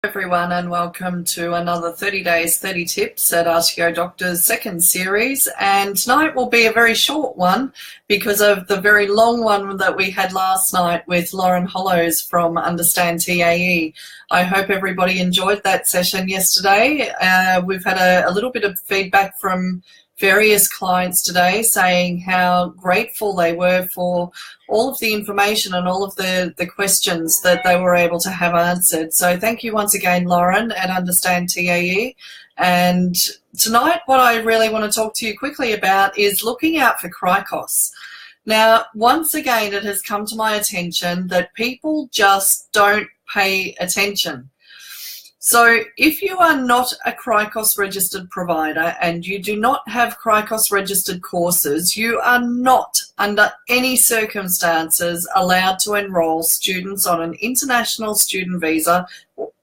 Everyone, and welcome to another 30 days 30 tips at RTO Doctor's second series. And tonight will be a very short one because of the very long one that we had last night with Lauren Hollows from Understand TAE. I hope everybody enjoyed that session yesterday. We've had a little bit of feedback from various clients today saying how grateful they were for all of the information and all of the questions that they were able to have answered. So thank you once again, Lauren, at Understand TAE. And tonight what I really want to talk to you quickly about is looking out for CRICOS. Now, once again, it has come to my attention that people just don't pay attention. So if you are not a CRICOS registered provider and you do not have CRICOS registered courses, you are not under any circumstances allowed to enroll students on an international student visa,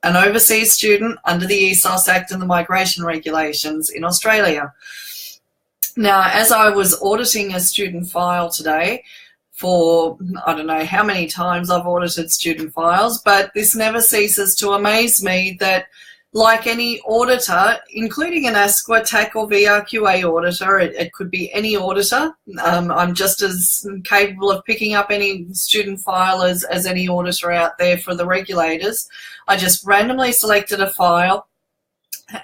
an overseas student under the ESOS Act and the migration regulations in Australia. Now, as I was auditing a student file today, for I don't know how many times I've audited student files, but this never ceases to amaze me that, like any auditor, including an ASQA, TAC or VRQA auditor, it could be any auditor. I'm just as capable of picking up any student file as any auditor out there for the regulators. I just randomly selected a file,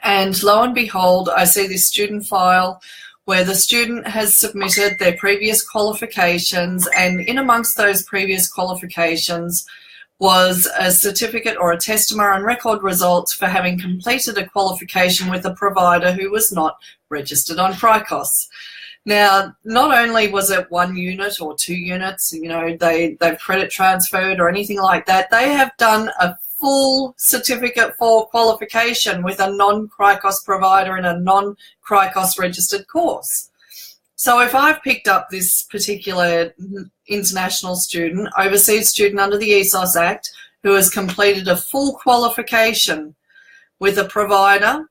and lo and behold, I see this student file where the student has submitted their previous qualifications, and in amongst those previous qualifications was a certificate or a testimony and record results for having completed a qualification with a provider who was not registered on CRICOS. Now, not only was it 1 unit or 2 units, you know, they've credit transferred or anything like that, they have done a full certificate for qualification with a non-CRICOS provider in a non-CRICOS registered course. So if I've picked up this particular international student, overseas student under the ESOS Act, who has completed a full qualification with a provider,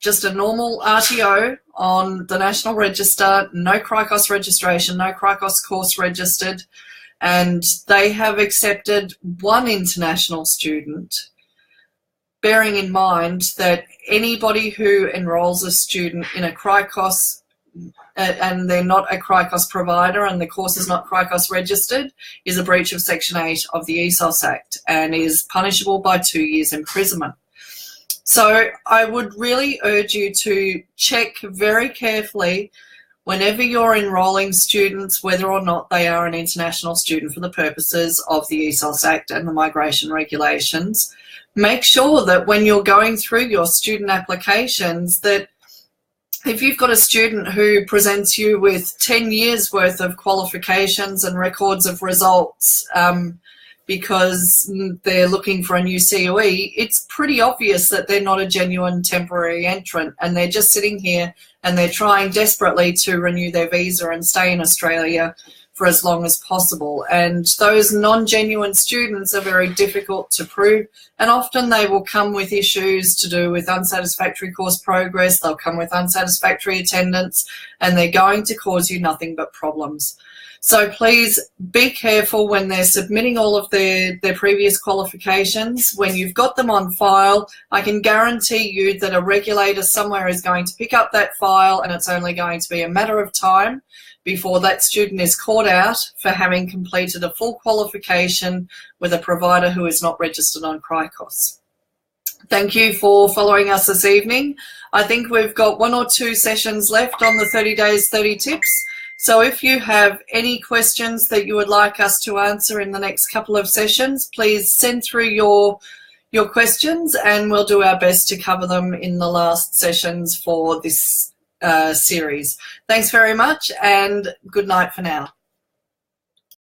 just a normal RTO on the National Register, no CRICOS registration, no CRICOS course registered, and they have accepted 1 international student, bearing in mind that anybody who enrolls a student in a CRICOS and they're not a CRICOS provider and the course is not CRICOS registered is a breach of Section 8 of the ESOS Act and is punishable by 2 years imprisonment. So I would really urge you to check very carefully whenever you're enrolling students, whether or not they are an international student for the purposes of the ESOS Act and the migration regulations. Make sure that when you're going through your student applications that if you've got a student who presents you with 10 years worth of qualifications and records of results because they're looking for a new COE, it's pretty obvious that they're not a genuine temporary entrant and they're just sitting here and they're trying desperately to renew their visa and stay in Australia for as long as possible. And those non-genuine students are very difficult to prove, and often they will come with issues to do with unsatisfactory course progress, they'll come with unsatisfactory attendance, and they're going to cause you nothing but problems. So please be careful when they're submitting all of their previous qualifications. When you've got them on file, I can guarantee you that a regulator somewhere is going to pick up that file, and it's only going to be a matter of time before that student is caught out for having completed a full qualification with a provider who is not registered on CRICOS. Thank you for following us this evening. I think we've got 1 or 2 sessions left on the 30 days 30 tips. So if you have any questions that you would like us to answer in the next couple of sessions, please send through your questions and we'll do our best to cover them in the last sessions for this series. Thanks very much and good night for now.